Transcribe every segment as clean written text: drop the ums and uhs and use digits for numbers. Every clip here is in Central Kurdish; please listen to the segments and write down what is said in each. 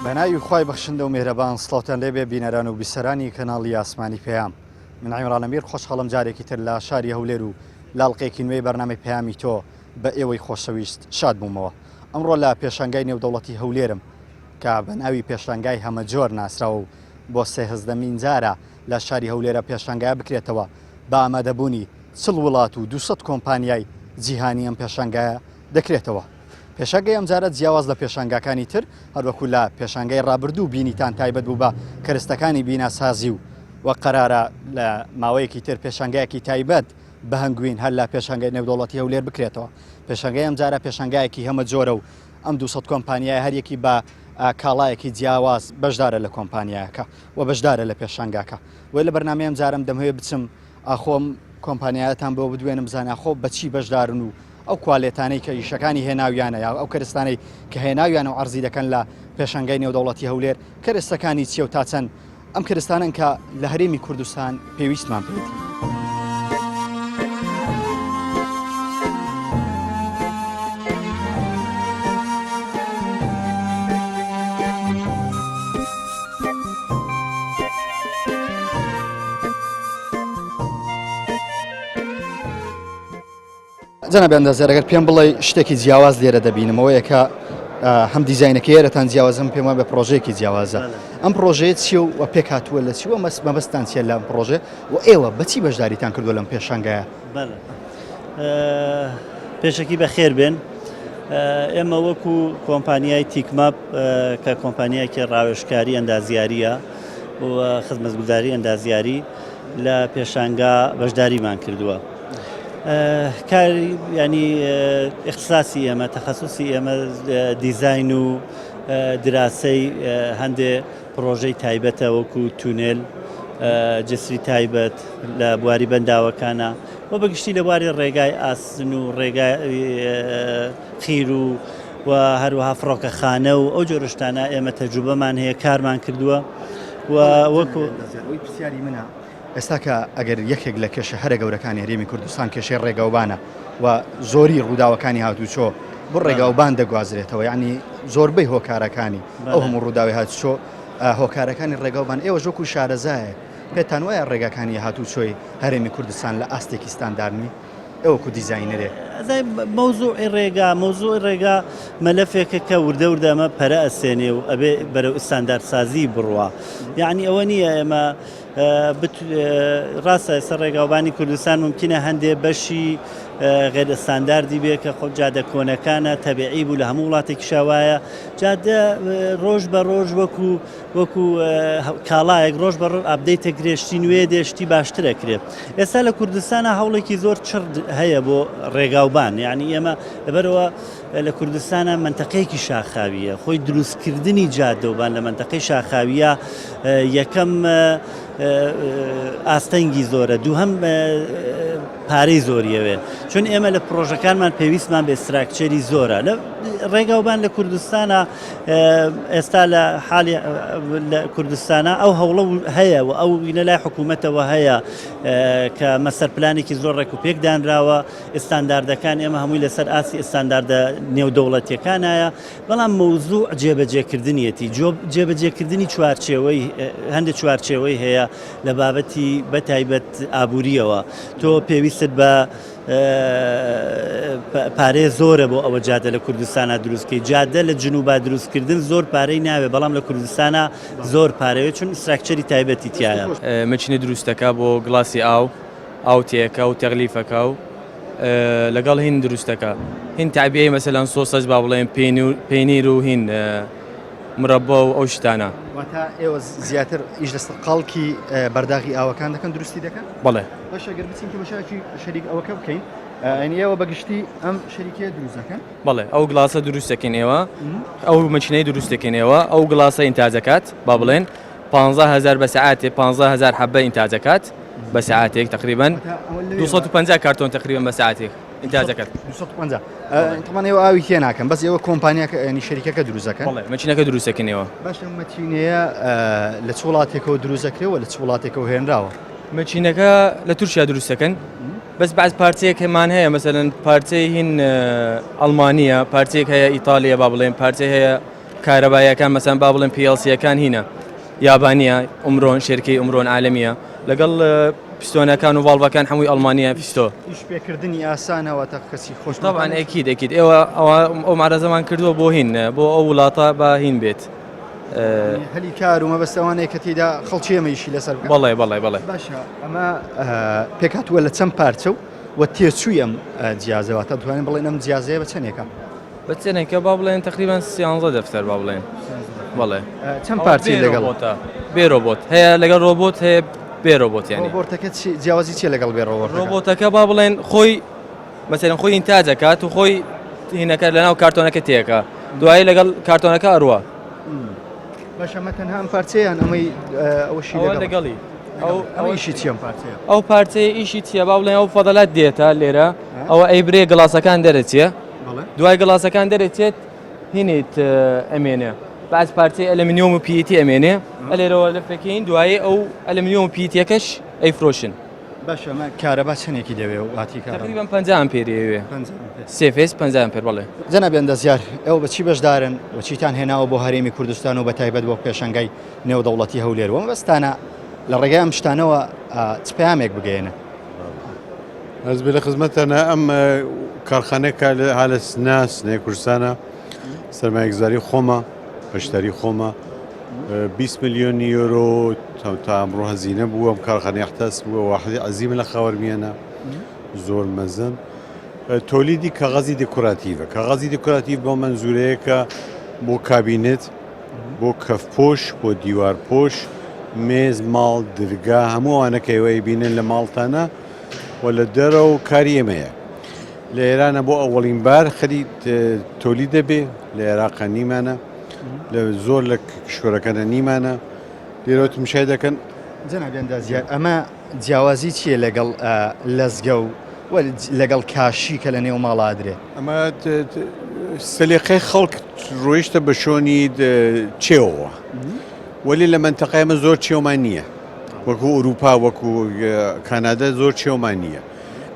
بەناوی خوای بەخشندە و مێرەبان سڵاوتان لێبێ بینەران و بیسەرانی کەناڵی ئاسمانی پێیام. من عیمران ئەمیر خۆشحاڵم جارێکی تر لە شاری هەولێر و لاڵقێکی نوێی بەرنامەی پەیامی تۆ بە ئێوەی خۆشەویست شاد بوومەوە. ئەمڕۆ لە پێشانگای نێودەوڵەتی هەولێرم کە بەناوی پێشانگای هەمەجۆر ناسراوە و بۆ سێهزدەمین جارە لە شاری هەولێرە پێشانگای بکرێتەوە بە ئامادەبوونی 40 وڵات و 200 کۆمپانیای جیهانی ئەم پێشانگایە دەکرێتەوە. پێشانگای ئەم جارە جیاواز لە پێشانگاکانی تر هەروەکو لە پێشانگای ڕابردوو بینیتان تایبەت بوو بە کەرستەکانی بیناسازی و قەرارە لە ماوەیەکی تر پێشانگایەکی تایبەت بە هەنگوین هەر لە پێشانگای نێودەوڵەتی هەولێر بکرێتەوە. پێشانگای ئەم جارە پێشانگایەکی هەمە جۆرە و ئەم 200 کۆمپانیای هەریەکی بە کاڵایەکی جیاواز بەشدارە لە کۆمپانیایەکە و بەشدارە لە پێشانگاکە. وی لە بەرنامەی ئەم جارم دەمەوێت بچم ئاخۆم کۆمپانیایەتان بۆ بدوێنم بزانە خۆ بەچی بەشدارن و ئەو کوالێتانەی کە ئیشەکانی هێناویانە یا ئەو کەرستانەی کە هێناویانە و عەرزی دەکەن لە پێشانگای نێودەوڵەتی هەولێر کەرستەکانی چیە و تا چەند ئەم کەرستانن کە لە هەرێمی کوردستان پێویستمان پێێتی. جەناب ئەندازیار ئەگەر پێم بڵێ شتێکی جیاواز لێرە دەبینمەوە یەکە هەم دیزاینەکە ئێرەتان جیاوازم پێمان بە پرۆژەیەکی جیاوازە. ئەم پرۆژەیە چیە و پێک هاتووە لە چیوە مەبەستان چیە لەم پرۆژێ و ئێوە بەچی بەشداریتان کردووە لەم پێشانگایە؟ پێشەکی بەخێر بێن. ئێمە وەکو کۆمپانیای تیکماپ کە کۆمپانیایەکی ڕاوێژکاری ئەندازیاریە و خزمەتگوزاری ئەندازیاری لە پێشانگا بەشداریمان کردووە. کاری ینی اختصاصی ئێمە تەخەسوسی ئێمە دیزاین و دراسی هەندێ پرۆژەی تایبەتە وەکو تونێل جسری تایبەت لە بواری بەنداوەکانە و بەگشتی لە بواری ڕێگای ئاسن و ڕێگای خیر و هەروەها فڕۆکەخانە و ئەو جۆرەشتانە ئێمە تەجروبەمان هەیە کارمان کردووە و وەکو پرسیاری منە ئێستا کە ئەگەر یەکێک لە کێشە هەرە گەورەکانی هەرێمی کوردستان کێشەی ڕێگاوبانە و زۆری ڕووداوەکانی هاتوچۆ بۆ ڕێگاوبان دەگوازرێتەوە، یعنی زۆربەی هۆکارەکانی ئەو هەموو ڕووداوی هاتوچۆ هۆکارەکانی ڕێگاوبان ئێوە ژۆکو شارەزایە پێتان وایە ڕێگاکانی هاتوچۆی هەرێمی کوردستان لە ئاستێکی ستانداردنی ئەوەکو دیزاینەرێ مۆزوعی ڕێگا مەلەفێکە کە وردە وردەمە پەرە ئەسێنێ و ئەبێ بەرەو ئستانداردسازی بڕوە. یعنی ئەوە نییە ئێمە ڕاستە ئێستا ڕێگاوبانی کوردستان ممکنە هەندێ بەشی غێر ئستانداردی بێ کە خۆ جادە کۆنەکانە تەبیعی بوو لە هەموو وڵاتێکی شاوایە جادە ڕۆژ بە ڕۆژ وەکو کاڵایەک ڕۆژ بە ڕۆژ ئابدەیتە گرێشتی نوێ دێشتی باشترەکرێت. ئێستا لە کوردستانە هەوڵێکی زۆر چرد هەیە بۆ ڕێگاوبان، یعنی ئێمە لەبەرەوە لە کوردستانە منتەقەیەکی شاخاویە، خۆی دروستکردنی جادەوبان لە منتەقەی شاخاویە یەکەم ئاستەنگی زۆرە، دووهەم پارەی زۆریەوێ، چون ئێمە لە پرۆژەکانمان پێویستمان بە ئستراکچەری زۆرە. لە ڕێگاوبان لە کوردستانە ئێستا لە حالی لە کوردستانە ئەو هەوڵە هەیە و ئەو لە لای حکوومەتەوە هەیە کە مەسەر پلانێکی زۆر ڕێک و پێکدانراوە، ئستانداردەکان ئێمە هەمووی لەسەر ئاسی ئستانداردە نێودەوڵەتیەکانایە، بەڵام مەوزوع جێبەجێکردنیەتی جێبەجێکردنی چوارچێوەی هەندێک چوارچێوەی هەیە لە بابەتی بەتایبەت ئابووریەوە. تۆ پێویستت بە پارەی زۆرە بۆ ئەوە جادە لە کوردستانە دروستکەی. جادە لە جنوبا دروستکردن زۆر پارەی ناوێ، بەڵام لە کوردستانە زۆر پارەوێت چون ئستراکچەری تایبەتی تایە. مەچینە دروستەکە بۆ گڵاسی ئاو تێەکە و تەغلیفەکە و لەگەڵ هین دروستەکە هین تابیایی مەسەلەن سۆسەج با بڵێن پێنیر و هین مرەبە و ئەو شتانە. واتە ئێوە زیاتر ئیش دەستە قاڵکی بەرداغی ئاوەکان دەکەن دروستی دەکەن؟ بەڵێ. باشە گەر بچین کە بەشارکی شەریک ئەوەکە بکەین، ئەنی ئێوە بەگشتی ئەم شەریکیە دروست دەکەن؟ بەڵێ ئەو گڵاسە دروستەکەن ئێوە، ئەو مەچینەی دروستەکەن ئێوە، ئەو گڵاسە ئینتاجەکات با بڵێن 15000 بە سەعاتێ 15000 حەبە ئینتاجەکات بە سەعاتێک تقریبا 250 کارتۆن تقریبا بە سەعاتێک ئینتاجەکەت 250. تەمان ئێوە ئاوی تێ ناکەن، بەس ئێوە کۆمپانیاکە ینی شەریکەکە دروست دەکەن؟ بەڵێ مەچینەکە دروستەکەن ئێوە. باشە مەچینەیە لە چ وڵاتێکەوە دروست دەکرێەوە لە چ وڵاتێکەوە هێنراوە؟ مەچینەکە لە تورکیا دروستەکەن، بەس بعض پارچەیەک هەمان هەیە، مەسەلەن پارچەی هین ئەڵمانیە، پارچەیەک هەیە ئیتالیا با بڵێن، پارچەی هەیە کارەبایەکان مەسەن با بڵێن PLCەکان هینە یابانیە ئومرۆن شێرکەی ئومرۆن عالەمیە لەگەڵ پیستۆنەکان و ڤاڵڤەکان هەمووی ئەڵمانیا پیستۆ ئیشپێکردنی ئاسانەوە تا کەسی خۆش طبعاً ئەکید ئێوە ئەو مارەزەمان کردووە بۆ هین بۆ ئەو وڵاتە با هین بێت هەلی کار و مەبەستەوانەیە کە تێدا خەڵکی ئەمەیشی لەسەر بەڵێ باشە ئەمە پێکاتووە لە چەند پارچە و تێچووی ئەم جیازەوە تا دوانین بڵێن ئەم جیازەیە بە چەندێکە بەچێنێکە با بڵێن تقریبان 13 دەفتەر با بڵێن بەڵێ چەند پارچی لەگەڵ بێرۆبۆت هەیە لەگەڵ ڕۆبۆت هەیە بێرۆبۆت یانی ڕۆبۆتەکە جیاوازی چیە لەگەڵ ڕۆبۆتەکە با بڵێن خۆی مەسەرەن خۆی ئینتاج دەکات و خۆی هینەکە لەناو کارتۆنەکە تێکە دوایی لەگەڵ کارتۆنەکە ئەڕوە باش ئەمە تەنها ئەم پارچەیان ئەمەی ئەوەشی لەگەڵی ئەوەیشی چی ئەم پارچەیە ئەو پارچەیە ئیشی چییە با بڵێن ئەو فەدەلات دێتە لێرە ئەوە ئەیبرێ گڵاسەکان دەرەچێ دوای گڵاسەکان دەرەچێت هینیت ئەمێنێ باز پارچەی ئەلمینیۆم و پیتی ئەمێنێ ئەلێرەوە لە فەکەین دوایی ئەو ئەلمینیۆم و پیتیەکەش ئەیفرۆشن باش ئەمە کارەبا چەندێکی دەوێ و واتی کار تقریبا 50 ئەمپێریەوێ سێفێس 50 ئەمپێر بڵێ جەناب ئەندەزیار ئێوە بەچی بەشدارن و چیتان هێناوە بۆ هەرێمی کوردستان و بەتایبەت بۆ پێشەنگای نێودەوڵەتی هەولێر وەمە بەستانە لە ڕێگای ئەم شتانەوە چ پەیامێک بگەێنە ئەس بێ لە خزمەتەنە ئەم کارخانەیە هالە سنەی کوردستانە سەرمایەگوزاری خۆمە بەشداری خۆمە 20 ملیۆن یۆرۆ تا ئەمڕۆ هەزینە بووە ئەم کارخانەی احتاس بووە واحدی عەزیمە لە خاوەرمیانە زۆر مەزن تۆلیدی کاغەزی دێکۆراتیڤە کاغەزی دێکۆراتیڤ بۆ مەنزورەیە کە بۆ کابینێت بۆ کەفپۆش بۆ دیوارپۆش مێز ماڵ دەرگا هەموو ئەوانە کە ئێوە بینن لە ماڵتانە و لە دەرەوە کاری ئێمەیە لە ئێرانە بۆ ئەوەڵین بار خەری تۆلید دەبێ لە عێراقا نیمانە لە زۆر لە کشوەرەکانە نیمانە لێرەوە تمشای دەکەن جەناب ئەندازیار ئەمە جیاوازی چییە لەگەڵ لەزگە و لەگەڵ کاشی کە لە نێو ماڵا درێت ئەمە سەلیقەی خەڵک ڕۆیشتە بە شۆنی چێوەوە وەلی لە منتەقای ئەمە زۆر چێومان نییە وەکو ئوروپا وەکو کانادا زۆر چێومان نییە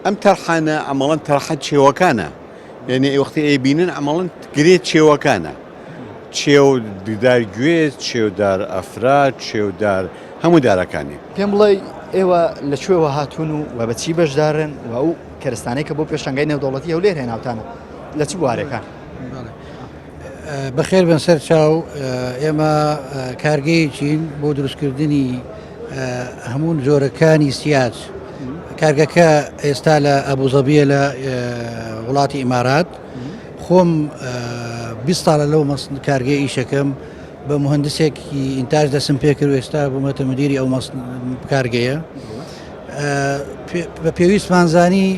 ئەم تەرحانە ئەمەڵەن تەرحە چێوەکانە یعنی وەختی ئەیبینن ئەمەڵەن گرێت چێوەکانە چێو دار گوێز چێودار ئەفراد چێودار هەموو دارەکانی پێم بڵێ ئێوە لەکوێوە هاتوون و بەچی بەشدارن و ئەو کەرستانەی کە بۆ پێشەنگای نێودەوڵەتی هەولێر هێناوتانە لە چ بوارەکان بەخێر بن سەر چاو ئێمە کارگەیەکین بۆ دروستکردنی هەموو جۆرەکانی سیاج کارگەکە ئێستا لە ئەبوزەبیە لە وڵاتی ئیمارات خۆم 20 ساڵە لەو کارگەی ئیشەکەم بە مهندسێکی ئینتاج دەسم پێ کرد و ئێستا بوومەتە مدیری ئەو کارگەیە بە پێویستمانزانی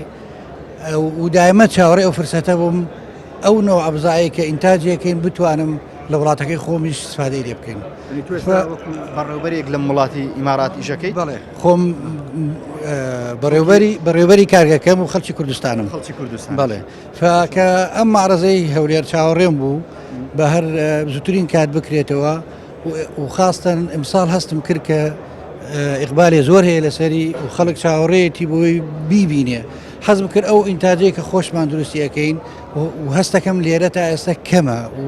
و دایمە چاوەڕێ ئەو فرسەتە بووم ئەو نەوە ئەبزایی کە ئینتاجەکەین بتوانم لە وڵاتەکەی خۆمیش استفادەی لێ بکەین بەڕێوبەرێک لە وڵاتی ئیمارات ئیشەکەی بەڵێ خۆم بەڕێوبەری کارگەکەم و خەڵکی کوردستانم بەڵێ فکە ئەم معرەزەی هەولێر چاوەڕێم بوو بە هەر زووترین کات بکرێتەوە و خاستن ئەمساڵ هەستم کرد کە ئیقبالێ زۆر هەیە لەسەری و خەڵک چاوەڕێتی بۆی بیبینێ حەز بکرد ئەو ئینتاجەی کە خۆشمان درستی ئەەکەین و هەستەکەم لێرە تا ئێستا کەمە و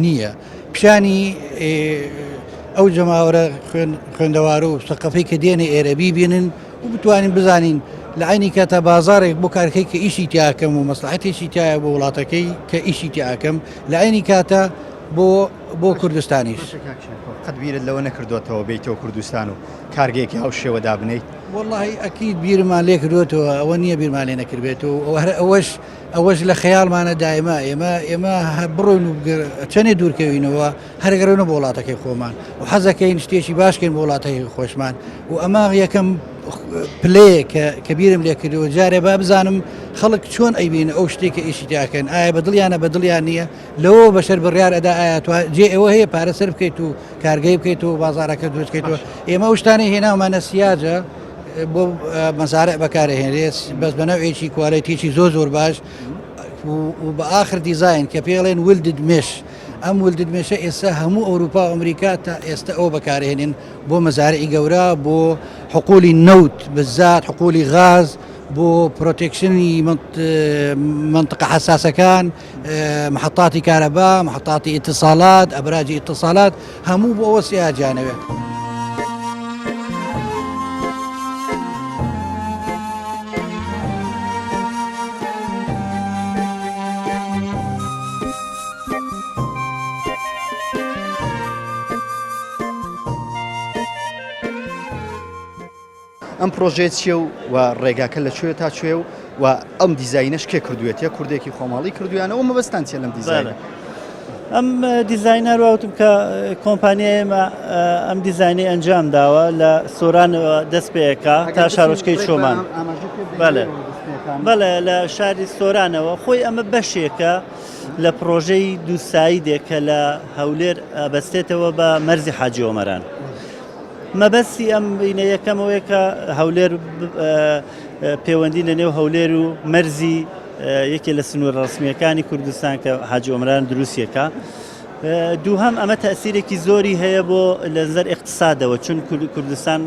نییە پیشانی ئەو جەماوەرە خوێندەوارە و سەقەفەی کە دێنێ ئێرە بیبینن و بتوانین بزانین لە عینی کاتە بازارێک بۆ کارەکەی کە ئیشی تیاکەم و مەسلحەتێکی تایە بۆ وڵاتەکەی کە ئیشی تیاکەم لە عینی کاتە بۆ کوردستانیش قەتبیرت لەوە نەکردوێتەوە بیتەوە کوردستان و کارگەیەکی هاو شێوە دابنیت واللهی ئەکید بیرمان لێ کردوێتەوە ئەوە نییە بیرمان لێ نەکردێتەوە ئەوەش لە خەیاڵمانە دایما ئێمە بڕۆین و چەندێ دوورکەوینەوە هەرگەرەوە بۆ وڵاتەکەی خۆمان و حەزەکەین شتێکی باشکەین بۆ وڵاتەکەی خۆشمان و ئەمە یەکەم پلێ کە بیرم لێ کردەوە جارێ با بزانم خەڵک چۆن ئەیبینە ئەو شتێکە ئیشی تیاکەن ئایا بەدڵیانە بەدڵیان نییە لەوە بەشەر بڕیار ئەدا ئایا جێ ئەوە هەیە پارە سەر بکەیت و کارگەی بکەیت و بازارەکە دروستکەیتەوە ئێمە ئەو شتانەی هێناومانە سیاجە بۆ مەزارع بەکارهێنرێت بەس بەنەوێکی کوالەتیی زۆر باش و بە ئاخر دیزاین کە پێڵێن ولدد مش ئەم ولددمێشە ئێستا هەموو ئەوروپا و ئەمریکا تا ئێستا ئەو بەکارهێنن بۆ مەزارعی گەورە بۆ حقولی نەوت بزات حقولی غاز بۆ پرۆتێکشنی منطقە حساسەکان محطاتی کارەبا محطاتی ئیتصالات ئەبراجی ئیتصالات هەموو بۆ ئەوە سیاجانەوێت. ئەم پرۆژێت چیە و ڕێگاکە لەکوێ تا کوێ و ئەم دیزاینەش کێ کردوێت یا کوردێکی خۆماڵی کردویانەوە مەبەستان چێ لەم دیزاینە؟ ئەم دیزاینەر وتم کە کۆمپانیایمە ئەم دیزاینی ئەنجام داوە لە سۆرانەوە دەست پێەکە تا شارۆچکەی چۆمان بەڵێ لە شاری سۆرانەوە خۆی ئەمە بەشێکە لە پرۆژەی دووسایدێکە لە هەولێر بەستێتەوە بە مەرزی حاجی ئۆمەران. مەبەستی ئەم بینە یەکەمەوەی کە هەولێر پەیوەندی لە نێو هەولێر و مەرزی یەکێ لە سنوور ڕسمیەکانی کوردستان کە حاجی ئۆمران دروستیەکە. دووهەم ئەمە تەسیرێکی زۆری هەیە بۆ لە نظەر اقتصادەوە چون کوردستان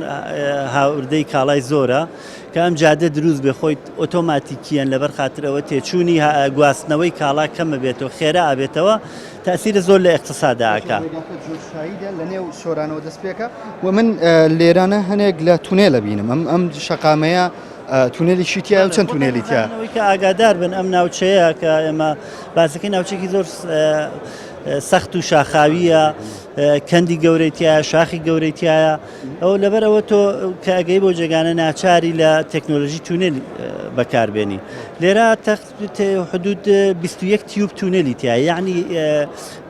هاوردەی کاڵای زۆرە کە ئەم جادە دروست بێ خۆی ئۆتۆماتیکیان لەبەر خاترەوە تێچوونی گواستنەوەی کاڵا کەمە بێتەوە خێرا ئابێتەوە تەسیرە زۆر لە اقتصاداکە. لە نێو سۆرانەوە دەست پێکە و من لێرانە هەنێک لە تونێلە بینم ئەم شقامەیە تونێلی شیتیا و چەند تونێلیتیا کە ئاگادار بن ئەم ناوچەیە کە ئێمە باسەکەی ناوچێکی زۆر سەخت و شاخاویە کەندی گەورەیتیایە شاخی گەورەیتیایە ئەو لەبەرەوە تۆ کە ئەگەی بۆ جێگانە ناچاری لە تەکنۆلۆژی تونێل بەکاربێنی لێرە حدود 21 تیوب تونێلی تایە یعنی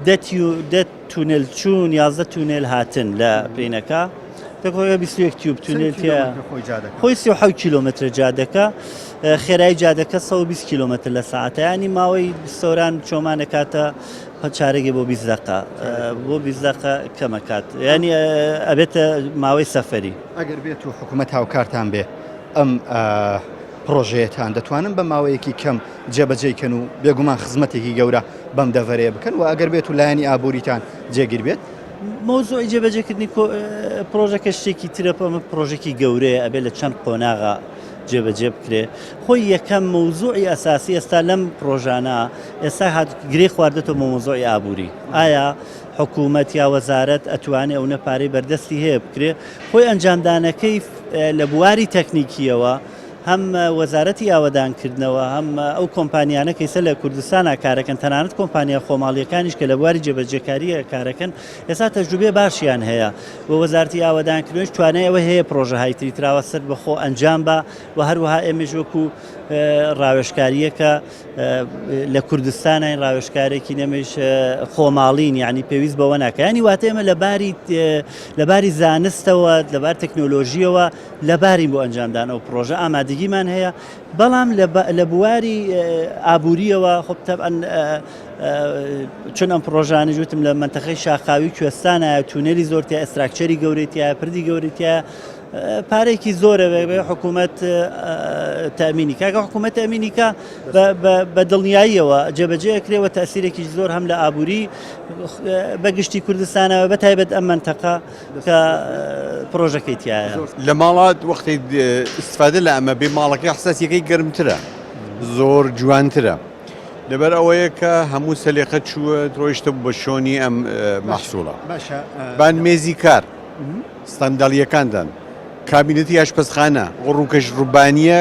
10 تونێل چوون 11 تونێل هاتن لە پێینەکە پێکۆی 21 تیوب تونێلتیە خۆی 37 کیلۆمتر جادەکە خێرایی جادەکە 120 کیلۆمتر لە ساعتە ینی ماوەی سۆران چۆمانەکاتە چارەگە بۆ 20 دقیقە بۆ 20 دقیقە کەمەکات ینی ئەبێتە ماوەی سەفەری. ئەگەر بێت و حکوومەت هاوکارتان بێ ئەم پرۆژەیەتان دەتوانن بە ماوەیەکی کەم جێبەجێکەن و بێگومان خزمەتێکی گەورە بەم دەڤەرەیە بکەن و ئەگەر بێت و لایەنی ئابووریتان جێگیر بێت مۆزۆی جێبەجێکردنی پرۆژەکە شتێکی ترە ئەمە پرۆژێکی گەورەیە ئەبێ لە چەند قۆناغا جێبەجێ بکرێ خۆی یەکەم مەوزوعی ئەساسی ئێستا لەم پرۆژانە ئێستا هات گرێ خواردێتەوە مۆزۆی ئابووری ئایا حکوومەت یا وەزارەت ئەتوانێت ئەو نەپارەی بەردەستی هەیە بکرێ خۆی ئەنجامدانەکەی لە بواری تەکنیکیەوە هەم وەزارەتی ئاوەدانکردنەوە هەم ئەو کۆمپانیانە کەیسە لە کوردستانە کارەکەن تەنانەت کۆمپانیا خۆماڵیەکانیش کە لە بواری جێبەجێکاریە کارەکەن ئێستا تەجروبێ باشیان هەیە بۆ وەزارەتی ئاوەدانکردنیش توانای ئەوە هەیە پرۆژەهای تری تراوە سەر بەخۆ ئەنجام بە و هەروەها ئێمەش وەکو ڕاوێژکاریەکە لە کوردستانە ڕاوێژکارێکی نەمەش خۆماڵین یعنی پێویست بەوە ناکە ینی واتە ئێمە لەباری زانستەوە لەبار تەکنۆلۆژیەوە لەباری بۆ ئەنجامدان ئەو پرۆژە ئامادەگیمان هەیە بەڵام لە بواری ئابووریەوە خۆ تەبعەن چون ئەم پرۆژانە جوتم لە منتەقەی شاخاوی کوێستانە تونێلی زۆرتیا ئەستراکچەری گەورەیتیە پردی گەورەیتیە پارێکی زۆرە بێ حکوومەت تامینی کاکە حکوومەت ئەمینیکە بە دڵنیاییەوە جێبەجێکرێەوە تەسیرێکی زۆر هەم لە ئابووری بەگشتی کوردستانەوە بە تایبەت ئەم منتەقە کە پرۆژەکەی تایە لە ماڵات وەختی استفادە لە ئەمە بێ ماڵەکەی حساسیەکەی گەرمترە زۆر جوانترە لەبەر ئەوەیە کە هەموو سەلێقە چووە ڕۆیشتە بە شۆنی ئەم مەحسوڵە بان مێزی کار ستەندەڵیەکاندان کابینەتی ئاشپەزخانە ڕووکەش ڕووبانیە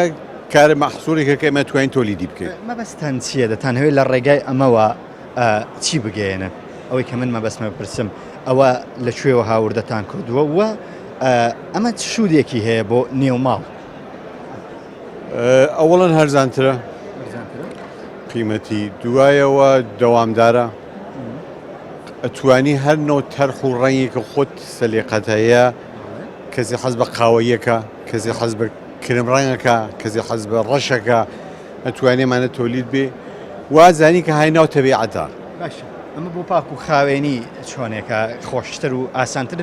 کارە مەحسوڵێکە کە ئێمە توانین تۆلیدی بکەین. مەبەستان چییە دەتانەوێت لە ڕێگای ئەمەوە چی بگەێنە ئەوەی کە من مەبەستمە بپرسم ئەوە لەکوێوە هاوردەتان کردووە وە ئەمە سوودێکی هەیە بۆ نێوماڵ ئەوڵەن هەرزانترە قیمەتی دوایەوە دەوامدارە ئەتوانی هەر نەوە تەرخ و ڕەنگێکە خۆت سەلێقەتەیە کەسی حەز بە قاوەیەکە کەسی حەز بە کرم ڕەنگەکە کەسی حەز بە ڕەشەکە ئەتوانێمانە تۆلید بێ وازانی کە هایناو تەبیعەتە باشە ئەمە بۆ پاک و خاوێنی چۆنێکە خۆشتر و ئاسانتر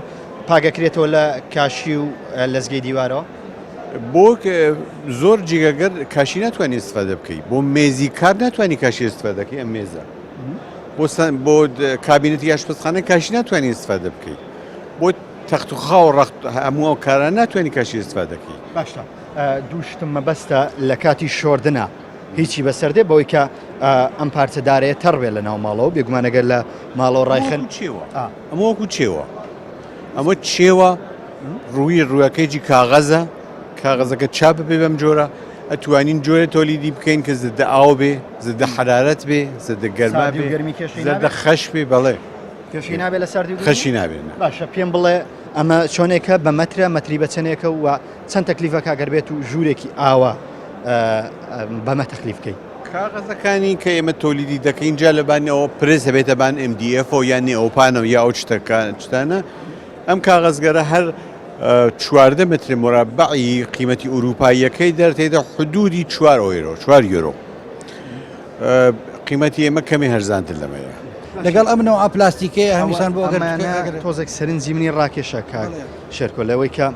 پاگەکرێتەوە لە کاشی و لەزگەی دیوارەوە بۆ زۆر جێگەگەر کاشی ناتوانانی استفادە بکەیت بۆ مێزی کار ناتوانانی کاشی استفادەکەی ئەم مێزە بۆ کابینەتی ئاشپەزخانە کاشی ناتوانانی استفادە بکەیت بۆ تەخت و خاو ڕەخت هەموو ئەو کارە ناتوانانی کاشی استفادەکەی باشە دووشتم مەبەستە لە کاتی شۆردنە هیچی بەسەردێ بەوەی کە ئەم پارچەدارەیە تەڕبێت لە ناو ماڵەوە بێگومانەگەر لە ماڵەوە ڕایخن ئەمە وەکو چێوە ئەمە چێوە ڕووی ڕووەکەیجی کاغەزە کاغەزەکە چاپ بێ بەم جۆرە ئەتوانین جۆرە تۆلیدی بکەین کە زدە ئاو بێ زدە حرارەت بێ زدە گەرما بێ زدە خەش بێ بەڵێ کێشی نابێت لە ساردی خەشی نابێن باشە پێم بڵێ ئەمە چۆنێکە بە مەترە مەتری بە چەنێکە و چەند تەکلیفە کاگەر بێت و ژوورێکی ئاوە بەمە تەکلیف بکەیت کاغەزەکانی کە ئێمە تۆلیدی دەکەین جا لەبانەوە پرس هەبێتە بان MDF و یان نێئۆپانەوە یا ئەو شتانە ئەم کاغەزگەرە هەر 14 متر مربعی قیمەتی ئوروپاییەکەی دەرتێدا حدودی 4 یۆرۆ قیمەتی ئێمە کەمی هەرزانتر لەمەیە لەگەڵ ئەمنەوە پلاستیکەیە هەمیشان بۆ تۆزێک سەرنجی منی ڕاکێشە کار شێرکۆ لەوەی کە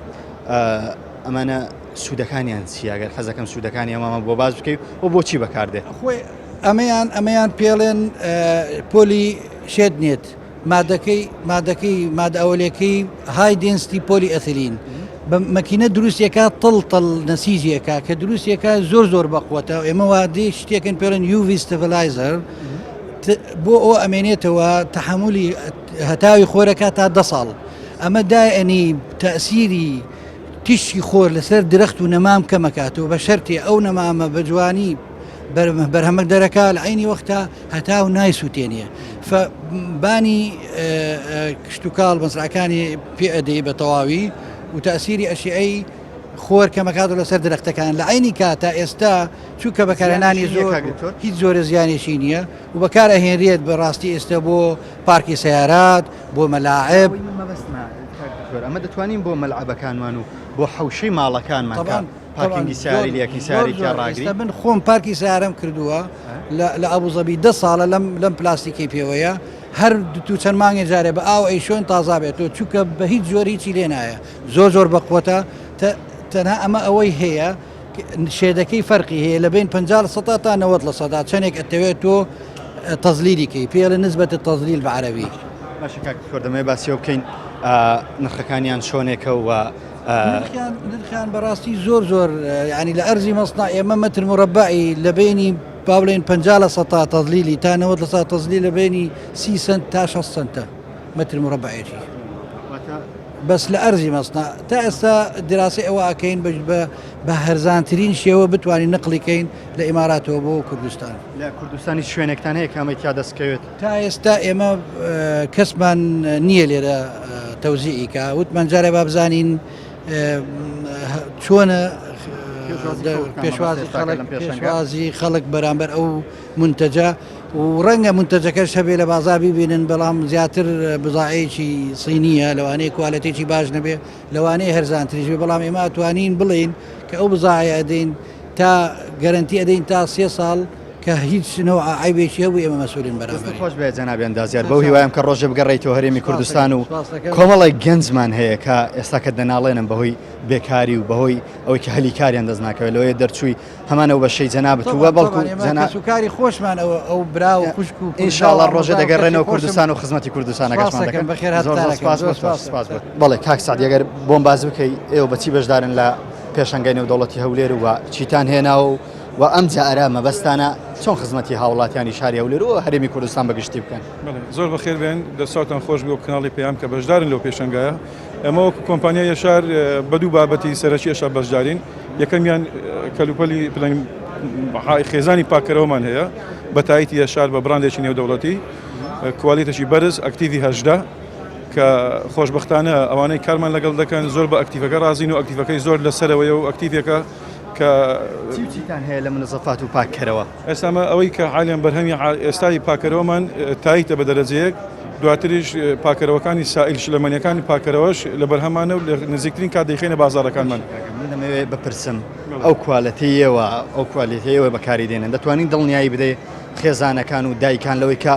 ئەمانە سوودەکانیان چیاگەر حەزەکەم سوودەکانی ئەمامە بۆ باز بکەیت و بۆچی بەکاردێ خۆی ئەمەیان پێڵێن پۆلی شێت نێت مادەکەی مادەئەولەکەی های دێنستی پۆلی ئەثلین بە مەکینە دروستیەکە تڵ نەسیجیەکە کە دروستیەکە زۆر بەقوتە ئێمە وادی شتێکن پێڵێن UV ستڤلایزەر بۆ ئەو ئەمێنێتەوە تەحملی هەتاوی خۆرەکە تا 10 ساڵ ئەمە دایەنی تەسیری تیشی خۆر لەسەر درەخت و نەمام کەمەکاتەوە بە شەرتی ئەو نەمامە بە جوانی بەرهەمەک دەرەکە لە عینی وەختە هەتاو نایسووتێنیە بانی کشتتوکاڵ مەزراکانی پێ ئەدەی بە تەواوی و تەسیری ئەشیعی خۆر کەمەکاتە لەسەر درەختەکان لە عینی کاتە ئێستا چووکە بەکارهێنانی زۆر هیچ زۆرە زیانێکی نییە و بەکارە هێنرێت بەڕاستی ئێستا بۆ پارکی سیارات بۆ مەلاعب ئەمە دەتوانین بۆ مەلعبەکانمان و بۆ حەوشەی ماڵەکانمان پارکینگی سیاری لیەکی سیاری ڕاگری من خۆم پارکی سیارم کردووە لە ئەبوزەبی 10 ساڵە لەم پلاستیکی پێوەیە هەر تو چەند مانگێ جارێ بە ئاو ئەیشۆن تازا بێتەوە چووکە بە هیچ زۆر هیچی لێ نایە زۆر بەقوتە تەنها ئەمە ئەوەی هەیە شێدەکەی فەرقی هەیە لە بین 50 تا 90 چەندێک ئەتەوێت تۆ تەزلیلیکەی پێ لە نسبەت تەزلیل بە عەرەبی باشە کاک دەمەوێت باسیەوە بکەین نرخەکانیان شۆنێکە و نرخیان بەڕاستی زۆر ینی لە ئەرزی مەسنا ئێمە مەتر مربعی لە بینی با بڵێن 50 تەزلیلی تا 90 تەزلیل لە بینی 30 سنت تا 6 سنتە مەتر مربعێکی بەس لە ئەرزی مەسنا تا ئێستا دراسی ئەوە ئەکەین بە هەرزانترین شێوە بتوانین نقلیکەین لە ئیماراتەوە بۆ کوردستان لە کوردستانی شوێنێکتان هەیە کامی تا دەستکەوێت تا ئێستا ئێمە کەسمان نییە لێرە تەوزیعیکە وتمان جارێ با بزانین چۆنە پێشوازی خەڵک بەرامبەر ئەو منتەجە و ڕەنگە منتەجەکەش هەبێ لە بازار ببینن بەڵام زیاتر بزاعەیەکی سینیە لەوانەیە کوالەتێکی باش نەبێ لەوانەیە هەرزانتریش بێ بەڵام ئێمە ئەتوانین بڵین کە ئەو بزاعە ئەدەین تا گەرنتی ئەدەین تا 3 ساڵ کە هیچ نەوە عیبێکی هەبوو ئێمە مەسئولین بەرامبەر خۆش بێ جەنابی ئەندازیار بەو هیوایم کە ڕۆژە بگەڕێیتەوە هەرێمی کوردستان و کۆمەڵی گەنجمان هەیە کە ئێستا کە دەناڵێنن بەهۆی بێکاری و بەهۆی ئەوەی کە هەلیکاریان دەست ناکەوێت لەوەیە دەرچووی هەمانەوە بەشەی جەنابەت وە بەڵکو سوکاری خۆشمان ئەو برا و خوشک و ئینشاءڵڵا ڕۆژە دەگەڕێنەوە کوردستان و خزمەتی کوردستانەکەشمان دەکەن بەڵێ کاک سعد ئەگەر بۆم باز بکەی ئێوە بەچی بەشدارن لە پێشەنگای نێودەوڵەتی هەولێر و چیتان هێناوە و ئەم جارە مەبەستانە چۆن خزمەتی هاوڵاتیانی شاری هەولێر و هەرێمی کوردستان بەگشتی بکەن زۆر بەخێر بێن دەساتان خۆش بۆ کاناڵی پێیان کە بەشدارن لەو پێشەنگایە ئەمە وەکو کۆمپانیای شار بە دوو بابەتی سەرەکیەشە بەشدارین یەکەمیان کەلوپەلی خێزانی پاکەرەوەمان هەیە بە تاییتی شار بە براندێکی نێودەوڵەتی کوالیتەشی بەرز ئەکتیڤی 18 کە خۆشبەختانە ئەوانەی کارمان لەگەڵ دەکەن زۆر بە ئەکتیڤەکە رازین و ئەکتیڤەکەی زۆر لەسەرەوەیە و ئەکتیڤەکە کە چیتان هەیە لە منزەفات و پاکەرەوە ئێستامە ئەوەی کە حالیان بەرهەمی ئێستای پاکەرەوەمان تاییتە بە دەرەجەیەک دواتریش پاکەرەوەکانی سائیل شلەمەنیەکانی پاکەرەوەش لە بەرهەمانە و لە نزیکترین کات دەیخێنە بازارەکانمان دەمەوێت بپرسم ئەو کوالەتیەوە ئەو کوالەتەیەوە بەکاری دێنن دەتوانین دڵنیایی بدەی خێزانەکان و دایکان لەوەی کە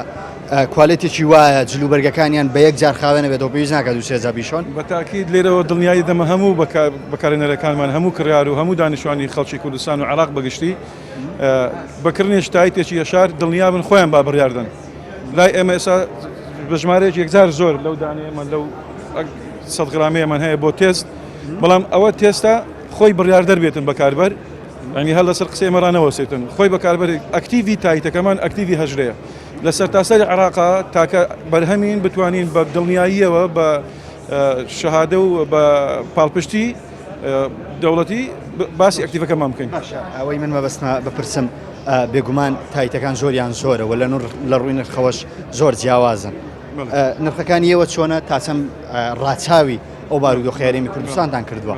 کوالێتێکی وایە جلوبەرگەکانیان بە یەک جار خاوێنە بێت پێویست ناکات دوو سێ بیشۆن بەتاکید لێرەوە دڵنیایی دەمە هەموو بەکارهێنەرەکانمان هەموو کڕیار و هەموو دانیشتوانی خەڵکی کوردستان و عێراق بەگشتی بەکردنیش تاییتێکی یەشار دڵنیابن خۆیان با بڕیاردن لای ئێمە ئێستا بە ژمارەیەکی یەکجار زۆر لەو دانەیەمان لەو 100 گرامەیەمان هەیە بۆ تێست بەڵام ئەوە تێستە خۆی بڕیاردەر بێتن بە کاربەر ینی هەر لەسەر قسەی مەرانەوە سێتن خۆی بە کاربەر ئەکتیوی تایتەکەمان ئەکتیوی هەژرەیە لە سەرتاسەری عێراقا تاکە بەرهەمین بتوانین بە دڵنیاییەوە بە شەهادە و بە پاڵپشتی دەوڵەتی باسی ئەکتیڤەکەمان بکەین. ئەوەی من مەبەستمە بپرسم بێگومان تایتەکان زۆریان زۆرە و لە ڕووی نرخەوەش زۆر جیاوازن. نرخەکانی ئێوە چۆنە تا چەند ڕاچاوی ئەو بارودۆ خێرێمی کوردستانتان کردووە؟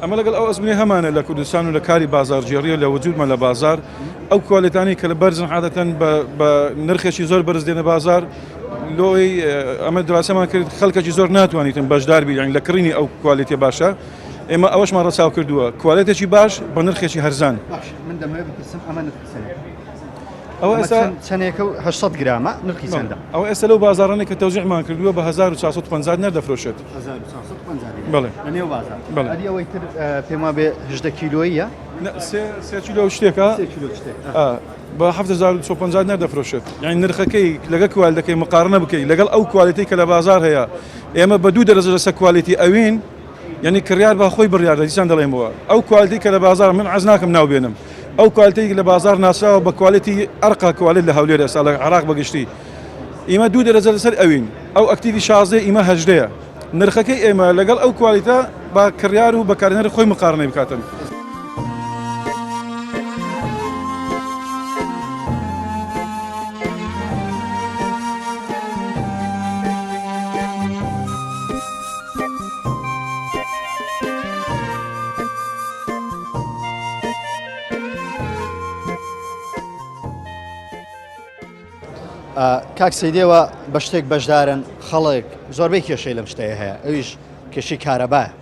ئەمە لەگەڵ ئەو ئەزمێ هەمانە لە کوردستان و لە کاری بازارجێڕیە لە وجودمە لە بازار ئەو کوالێتانی کە لە بەرزن عادەتەن بە نرخێکی زۆر بەرز دێنە بازار لۆی ئەمە دراسەمان کرد خەڵکەکی زۆر ناتوانیتن بەشدار بیان لە کڕینی ئەو کوالێتی باشە ئێمە ئەوەشمان ڕەچاو کردووە کوالێتێکی باش بە نرخێکی هەرزان. من دەمەوێت بپرسم ئەمە ئەوە ئێستا چەندێکە و 800 گرامە نرخی چەندە؟ ئەو ئێستا لەو بازارانێک کە تەوزیعمان کردووە بە 1450 نەردەفرۆشێت. بەڵێ لەنێو بازار. بەڵێ. ئەدی ئەوەی تر پێما بێ 18 کیلۆیە؟ 3 کیلۆ شتێکە بە 1450 نەردەفرۆشێت. یعنی نرخەکەی لەگە کوالەکەی مقارنە بکەی لەگەڵ ئەو کوالێتی کە لە بازار هەیە ئێمە بە 2 دەرەجە لەسەر کوالێتی ئەوین یعنی کڕیار بە خۆی بڕیاردە دیسان دەڵێمەوە ئەو کوالتی کە لە بازار من عەز ناکەم ناو بێنم ئەو کوالتی لە بازار ناسراوە بە کوالتی ئەرقا کوالێت لە هەولێر ئێستا لە عێراق بەگشتی ئێمە 2 دەرەجە لەسەر ئەوین ئەو ئەکتیوی 16 ئێمە 18 نرخەکەی ئێمە لەگەڵ ئەو کوالتە با کڕیار و بەکارهێنەری خۆی مقارنەی بکاتن. کاک سەیدێوە بە شتێک بەشدارن خەڵک زۆربەی کێشەی لەم شتەیە هەیە ئەویش کێشەی کارەبایە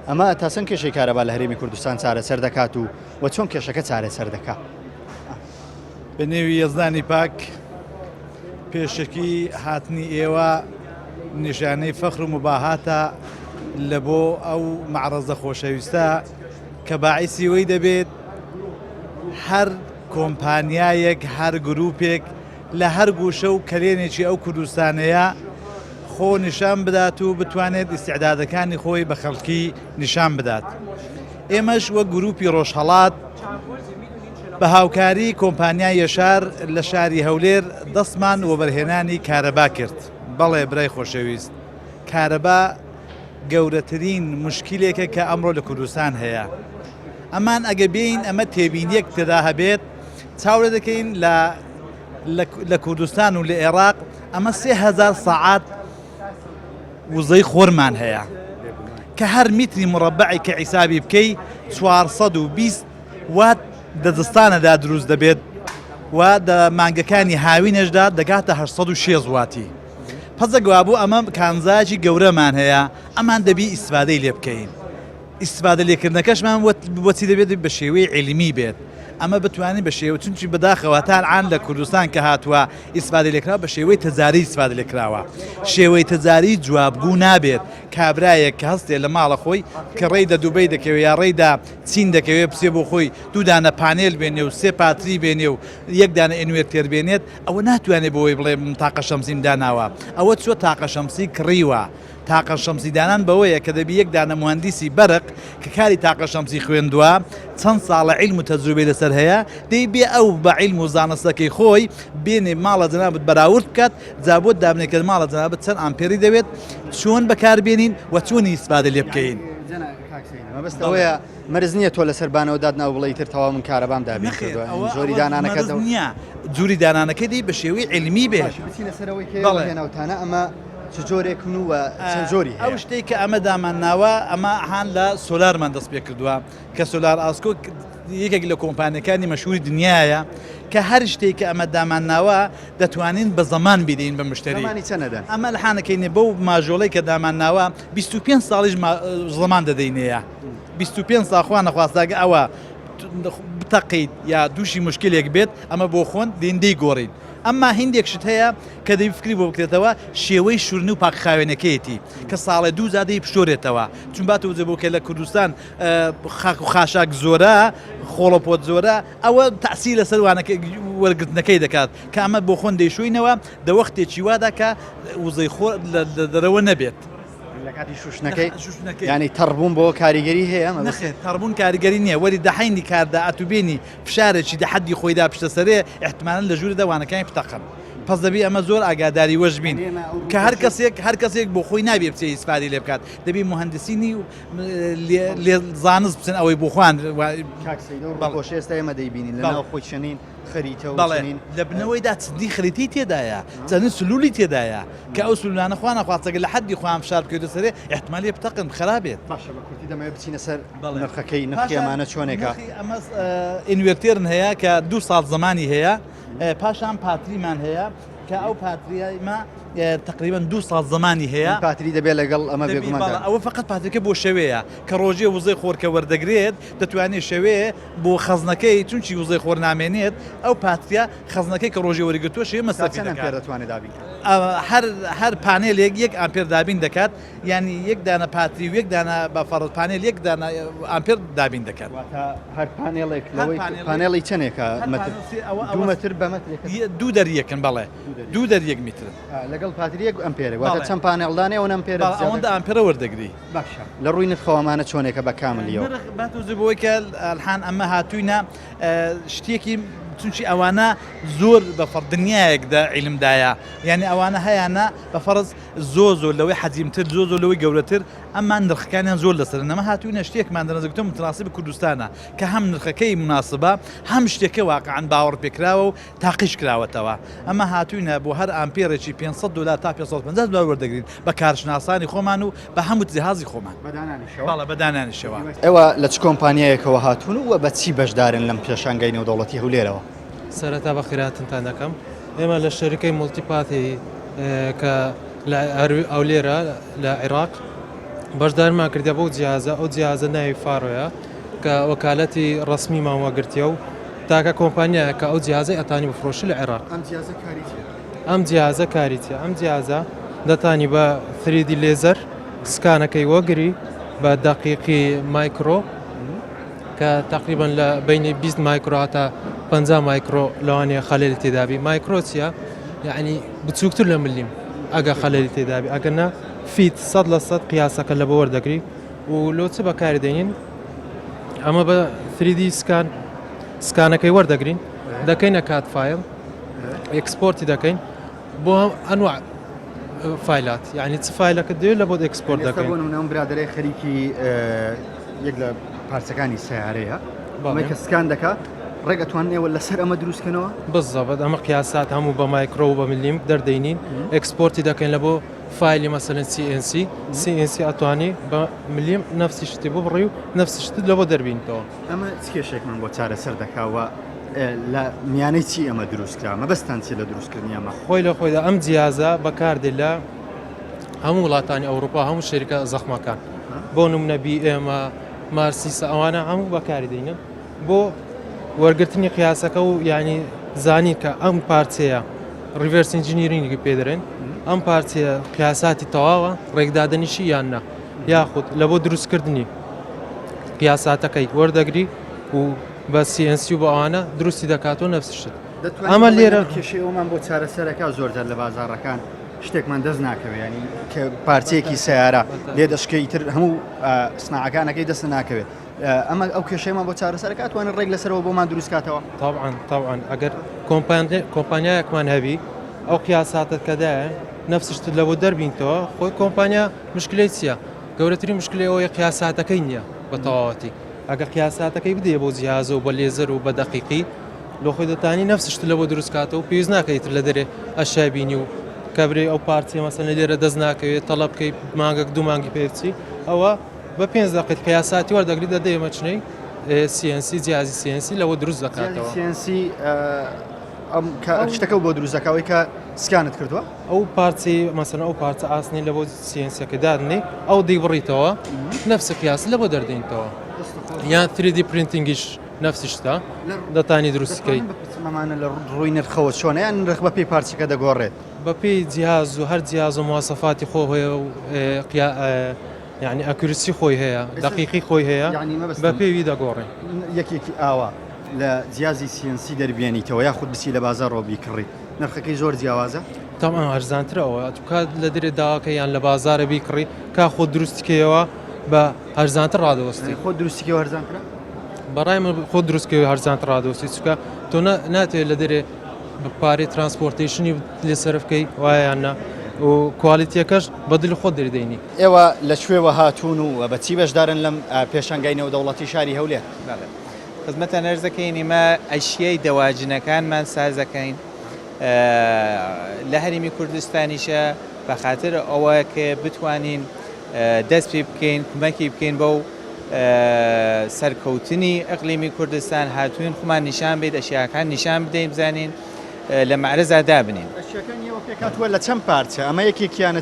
ئەمە تا چەند کێشەی کارەبا لە هەرێمی کوردستان چارەسەر دەکات و چۆن کێشەکە چارەسەر دەکات؟ بە نێوی یەزدانی پاک پێشەکی هاتنی ئێوە نیشانەی فەخر و مباهاتە لە بۆ ئەو معرەزە خۆشەویستە کە باعیسی وەی دەبێت هەر کۆمپانیایەک هەر گروپێک لە هەر گوشە و کەلێنێکی ئەو کوردستانەیە خۆ نیشان بدات و بتوانێت ئیسیعدادەکانی خۆی بە خەڵکی نیشان بدات. ئێمەش وە گروپی ڕۆژهەڵات بە هاوکاری کۆمپانیای یەشار لە شاری هەولێر دەستمان وەبەرهێنانی کارەبا کرد. بەڵێ برای خۆشەویست کارەبا گەورەترین مشکلێکە کە ئەمڕۆ لە کوردستان هەیە. ئەمان ئەگە بین ئەمە تێبینیەک تێدا هەبێت چاورە دەکەین لە کوردستان و لە عێراق ئەمە 3000 ساعات وزەی خۆرمان هەیە کە هەر میتری مڕەبعی کە حیسابی بکەی 420 وات دەزستانەدا دروست دەبێت و مانگەکانی هاوینەشدا دەگاتە 806 واتی. پەزەگوا بوو ئەمە کانزاجی گەورەمان هەیە ئەمان دەبی ئیسفادەی لێ بکەین. ئیسفادە لێکردنەکەشمان بۆچی دەبێت بە شێوەی عیلمی بێت. ئەمە بتوانین بە شێوە چونکی بەداخەوە تاعان لە کوردستان کە هاتووە ئیسفادە لێکراوە بە شێوەی تەجاری ئیسفادە لێکراوە. شێوەی تەجاری جوابگو نابێت کابرایەک کە هەستێ لە ماڵە خۆی کە ڕێیدا دووبەی دەکەوێت یا ڕێیدا چین دەکەوێت بچێ بۆ خۆی 2 دانە پانێل بێنێ و 3 پاتری بێنێ و 1 دانە ئینوێرتێر بێنێت ئەوە ناتوانێت بۆی بڵێ تاقە شەمسیم داناوە ئەوە چوە تاقە شەمسی کڕیوە. تاقە شەمسیدانان بەوەیە کە دەبی 1 دانە مهندسی بەرق کە کاری تاقە شەمسی خوێندووە چەند ساڵە عیلم و تەجروبەی لەسەر هەیە دەی بێ ئەو بە عیلم و زانستەکەی خۆی بێنێ ماڵە جەنابەت بەراورد بکات جابۆت دابنێکە ماڵە جەنابەت چەند ئامپێری دەوێت چۆن بەکاربێنین و چۆنی ئیسفادە لێ بکەین. ئەوەیە مەرز نییە تۆ لە سەربانەوە دادناو بڵێ تر تەواو من کارەبام دابین کردووە زۆری دانانەکە نییە جووری دانانەکەی دی بە شێوەی عیلمی بێت بەڵێناوتانە ئەمە جۆرێکن و زۆری ئەو شتێک کە ئەمە دامانناوە ئەمە هاان لە سۆلارمان دەست پێ کردووە کە سۆلار ئاسکۆ یەکێک لە کۆمپانیەکانی مەشهوری دنیاە کە هەر شتێک کە ئەمە دامانناوە دەتوانین بە زەمان بدەین بە مشتری ئەمە لە حانەکەینێ بەو ماژۆڵی کە دامانناوە 25 ساڵیش زەمان دەدەینەیە 25 ساخوا نەخواستاگە ئەوە بتەقیت یا دووشی مشکلێک بێت ئەمە بۆ خۆن دێندەی گۆڕین. ئەمما هندێکشت هەیە کە دەی فکری بۆ بکرێتەوە شێوەی شوورن و پاکخاوێنەکەیەتی کە ساڵێ 2 زادەی پشتۆرێتەوە چون باتەوە بۆ کە لە کوردستان خاک و خاشاک زۆرە خۆڵەپۆت زۆرە ئەوە تاسی لە سەروانەکە وەرگرتنەکەی دەکات کە ئەمە بۆ خۆن دەیشوینەوە دەوەختێکی وادا کە وزەی خۆ دەرەوە نەبێت لە کاتی شوشنەکەی شوشنەکەی. ینی تەڕبوون بۆ کاریگەری هەیە ئەمە نەخێت تەڕبوون کاریگەری نییە وەری دەحینی کاردا ئەتوبێنی فشارێکی دە حەدی خۆیدا پشتە سەرێ احتمالن لە ژووری دەوانەکانی پتەقن پس دەبی ئەمە زۆر ئاگاداری وەژبین کە هەر کەسێک بۆ خۆی نابێ بچێ ئیسفادی لێ بکات دەبی مهندسینی و لێ زانست بچن ئەوەی بۆ خوان بەڵۆش ئێستا ئێمە دەیبینین لەناو خۆی چنین خەریتەوە بەڵێ لە بنەوەیدا چندی خەریتی تێدایە چەند سلولی تێدایە کە ئەو سلولانە خوانە خواستەگە لە حەدی خۆیان فشار بکەوێتە سەرێ احتمالی بتەقن خرابێت باشە بە کورتی دەمەوێت بچینە سەر نرخەکەی نرخی ئەمانە چۆنێکە ئەمە ئینڤێرتێرن هەیە کە 2 ساڵ زمانی هەیە پاشان پاتریمان هەیە کە ئەو پاتریمە تقریبا 2 ساڵ زمانی هەیە پاتری دەبێت لەگەڵ ئەمە بێگومان ئەوە فقط پاتریکە بۆ شەوەیە کە ڕۆژێ وزەی خۆرکە وەردەگرێت دەتوانێت شەوەیە بۆ خەزنەکەی چونچی وزەی خۆر نامێنێت ئەو پاتریا خەزنەکەی کە ڕۆژێ وەرگتووە شێ مەسەفی دەتوانێت دابین هەر پانێلێک 1 ئامپێر دابین دەکات ینی 1 دانە پاتری و 1 دانە بە فەڕەت پانێل 1 دانە ئامپێر دابین دەکات هەر پانێڵێک پانێڵی چنێکە متر بە متر 2 دەریەکن بەڵێ 2 دەریەک میتر لەگەڵ پاتریەک ئەمپێرە واتە چەند پانێڵدانێ ئەو ئەمپێرە ئەوەندە ئامپێرە وەردەگری باشە لە ڕووی نرخەوەمانە چۆنێکە بە کاملیەوە باتوزی بۆی کە ئەلحان ئەمە هاتووینە شتێکی چونچی ئەوانە زۆر بە فەردنیایەکدا عیلمدایە یعنی ئەوانە هەیەە بە فەرز زۆر لەوەی حەجیمتر زۆر لەوەی گەورەتر ئەمان نرخەکانیان زۆر لەسەر نەمە هاتووینە شتێکمان دەنەزگتە متناسب کوردستانە کە هەم نرخەکەی مناسبە هەم شتێکە واقعان باوەڕ پێکراوە و تاقیش کراوەتەوە ئەمە هاتووینە بۆ هەر ئامپێرێکی $500 تا $550 وەردەگرین بە کارشناسانی خۆمان و بە هەموو جیهازی خۆمان بەدانانیشەوە ئێوە لە چ کۆمپانیایەکەوە هاتوون و بە چی بەشدارن لەم پێشانگەی نێودەوڵەتی هەولێرەوە سەرەتا بە خیراتتان دەکەم ئێمە لە شەریکەی مڵتیپاتی کە لە ئەولێرە لە عێراق بەشدارمان کردە بۆ جیازە ئەو جیازە ناوی فاڕۆیە کە وەکالەتی ڕسمی ماوەگرتیە و تاکە کۆمپانیایە کە ئەو جیازە ئەتانی بفرۆشی لە عێراق ئەم جیازە کاریتە ئەم جیازە دەتانی بە 3D لێزەر سکانەکەی وەگری بە دقیقی مایکرۆ کە تقریبا لە بینی 20 مایکرۆ تا 50 مایکرۆ لەوانەیە خەلەلی تێدابی مایکرۆچیە یعنی بچووکتر لە ملیم ئەگە خەلەلی تێدابی ئەگەرنا فیت 100% قیاسەکە لە بە وەردەگری و لۆ چ بەکاری دێنین ئەمە بە 3D سکانەکەی وەردەگرین دەکەینە کات فایل ئەکسپۆرتی دەکەین بۆ ئەنواع فایلات یعنی چ فایلەکە دێت لە بۆ ئەکسپۆرت دەکەین نام برادرای خەریکی یەک لە پارچەکانی سیارەیە ئەمە کە سکان دەکات ڕێگەتوانێەوە لەسەر ئەمە دروستکەنەوە بزەبەت ئەمە قیاسات هەموو بە مایکرۆ و بە ملیم دەردەینین ئەکسپۆرتی دەکەین لە بۆ فایلی مەسەرەن CNC ئەتوانی بە ملیم نفسی شتی بۆ بڕی و نفسی شتت لە بۆ دەربینەوە ئەمە چ کێشێکمان بۆ چارەسەر دەکاوە لە میانەی چی ئەمە دروستکرا مەبەستان چی لە دروستکردنی ئەمە خۆی لە خۆیدا ئەم جیازە بەکاردێت لە هەموو وڵاتانی ئەوروپا هەموو شەریکە زەخمەکان بۆ نمونە ئێمە مارسیسە ئەوانە هەموو بەکاری دێنن بۆ وەرگرتنی قیاسەکە و ینی زانی کە ئەم پارچەیە ریڤرس ئینجینیرینگی پێدرێن ئەم پارچەیە قیاساتی تەواوە ڕێکدادنیشی یاننا یاخود لە بۆ دروستکردنی قیاساتەکەی وەردەگری و بە CNC و بە ئەوانە دروستی دەکاتەوە نەفسشت ئەمە لێرە کێشەوەمان بۆ چارەسەرەکە زۆرجار لە بازاڕەکان شتێکمان دەست ناکەوێت ینی کە پارچەیەکی سیارە لێ دەشکەی تر هەموو سناعەکانەکەی دەست ناکەوێت ئەمە ئەو کێشەیەمان بۆ چارەسەرەکە توانێت ڕێک لەسەرەوە بۆمان دروستکاتەوە طبعاً ئەگەر کۆمپانیایەکمان هەبی ئەو قیاساتت کەدایە نەفسشت لە بۆ دەربینتەوە خۆی کۆمپانیا مشکلەی چییە گەورەترین مشکلی ئەوەیە قیاساتەکەی نییە بە تەواوەتی ئەگەر قیاساتەکەی بدێ بۆ جیازە و بە لێزەر و بە دەقیقی لۆ خۆی دەتانی نەفسشت لە بۆ دروستکاتەوە پێویست ناکەیتر لە دەرێ ئەشابینی و کەبرێ ئەو پارچێ مەسەلەن لێرە دەست ناکەوێت تەڵەب بکەیت مانگەک 2 مانگی پێچی ئەوە بە 5 دقیقە قیاساتی وەردەگری دەدەی مەچنەی CNC جیازی CNC لەوە دروست دەکاتەوە CNC شتەکە بۆ دروستەکەوەی کە سکانت کردووە ئەو پارچی مەسەن ئەو پارچە ئاسنی لە بۆ CNCەکە دادنی ئەو دەیبڕیتەوە نفس قیاس لە بۆ دەردەینەوە یان 3D پرینتینگیش نفسی شتە دەتانی دروستکەی مامانە لە ڕووی نرخەوە چۆنە یان نرخ بە پێی پارچەکە دەگۆڕێت بە پێی جیاز و هەر جیاز و مواسەفاتی خۆ هەیە و یعنی ئەکورسی خۆی هەیە دقیقی خۆی هەیە بە پێوی دەگۆڕێ یەکێکی ئاوا لە جیازی CNC دەربێنیتەوە یاخود بسی لە بازار ڕۆبی کڕی نرخەکەی زۆر جیاوازە تامان هەرزانترەوە کات لە درێ داواکە یان لە بازارە بیکڕی کا خۆ دروستکەوە بە هەرزانتر ڕادەوەستی خۆ دروستیکەوە هەرزانترە بەڕای من خۆ دروستکەوە هەرزانتر ڕادەوەستی چکە تۆ ناتوێت لە دەرێ پارەی ترانسپۆرتیشنی لێ سەرفکەی وایاننا و کوالیتیەکەش بەدل خۆ دەردەینی ئێوە لەکوێوە هاتوون و بەچی بەشدارن لەم پێشەنگای نێودەوڵەتی شاری هەولێر خزمەتە نەرزەکەین ئمە ئەشیای دەواجنەکانمان سازەکەین لە هەرمی کوردستانیشە بە خاطر ئەوە کە بتوانین دەست پێ بکەین کومەکی بکەین بەو سەرکەوتنی ئەقلیمی کوردستان هاتوین خۆمان نیشان بێت ئەشیاکان نیشان بدەین بزانین لە معرەزا دابنین ئەشیەکانیەوە پێکاتوە لە چەند پارچە ئەمە یەکێکیانە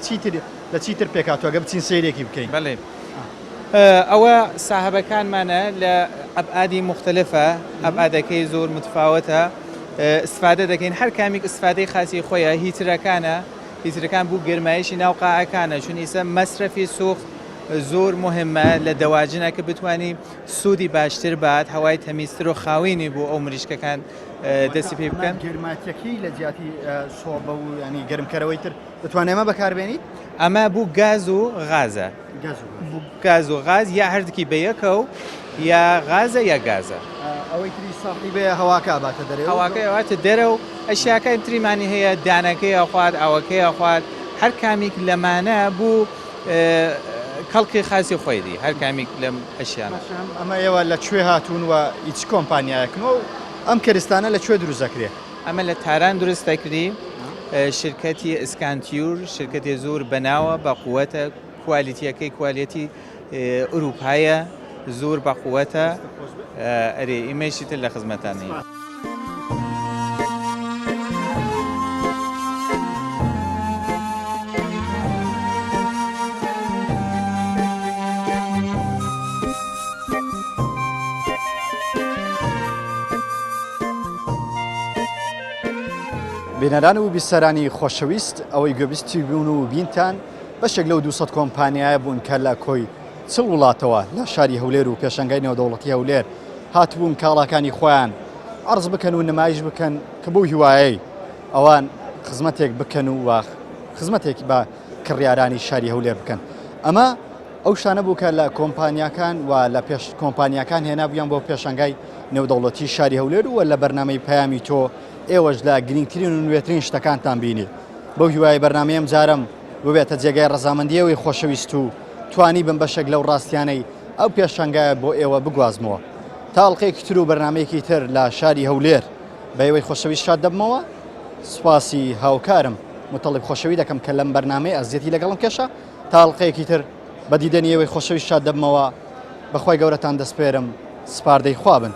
لە چیتر پێکاتوەگە بچین سیرێکی بکەین بەڵێ ئەوە ساحەبەکانمانە لە ئەبعادی مختلفە ئەبعادەکەی زۆر متفاوتە استفادە دەکەین هەر کامیک استفادەی خاصی خۆیە هیترەکان بوو گرمایشی ناو قاعەکانە چون ئیسە مەسرەفی سوخت زۆر مهمە لە دەواجنە کە بتوانانی سوودی باشتر بات هەوای تەمیزتر و خاوینی بوو ئەو مریشکەکان دەستی پێ بکەن گرماتیەکەی لە جیاتی سۆبە و ینی گەرمکەرەوەی تر دەتوانێت ئەمە بەکاربێنیت ئەمە بوو گاز و غازە گاز و غاز یا هەردووکی بەیەکە و یا غازە یا گازە ئەوەی تری ساحی بێ هەواکە باتە دەرێ هەواکەی ئەواتە دەرە و ئەشیاکە تریمانی هەیە دانەکەی ئەخوات ئەوەکەی ئەخوات هەر کامیک لەمانە بوو کەڵکی خاصی خۆیدی هەر کامیک لەم ئەشیانە ئەمە ئێوە لەکوێ هاتوون و هیچ کۆمپانیایەکنەوە و ئەم کەرستانە لەکوێ دروست دەکرێت ئەمە لە تاران دروست دەکردی شرکەتی ئسکانتیور شرکەتی زۆر بەناوە بە قووەتە کوالیتیەکەی کوالیەتی ئوروپایە زۆر بە قووەتە ئەرێ ئیمەشی تر لە خزمەتانی بینەران و بیسەرانی خۆشەویست ئەوەی گوێبیستی بوون و بینتان بەشێک لەو 200 کۆمپانیایە بوون کە لە کۆی چڵ وڵاتەوە لە شاری هەولێر و پێشەنگای نێودەوڵەتی هەولێر هاتبوون کاڵاکانی خۆیان عەرز بکەن و نمایش بکەن کە بۆ هیوایەی ئەوان خزمەتێک بکەن و خزمەتێک بە کڕیارانی شاری هەولێر بکەن ئەمە ئەو شانە بوو کە لە کۆمپانیەکان و لە پێش کۆمپانیەکان هێنابوویان بۆ پێشەنگای نێودەوڵەتی شاری هەولێر و لە بەرنامەی پەیامی تۆ ئێوەش لە گرنگترین و نوێترین شتەکانتان بینی بەو هیوای بەرنامەیەم جارم ببێتە جێگای ڕەزامەندیەوەی خۆشەویست و توانی بم بەشێک لەو ڕاستیانەی ئەو پێشەنگایە بۆ ئێوە بگوازمەوە تاڵقەیەکی تر و بەرنمەیەکی تر لە شاری هەولێر بە ئێوەی خۆشەویست شاد دەبمەوە سوپاسی هاوکارم متەڵب خۆشەوی دەکەم کە لەم بەرنامەی ئەزیەتی لەگەڵم کێشە تاڵقەیەکی تر بە دیدەنی ئێوەی خۆشەویست شاد دەبمەوە بەخوای گەورەتان دەسپێرم سپاردەی خوابن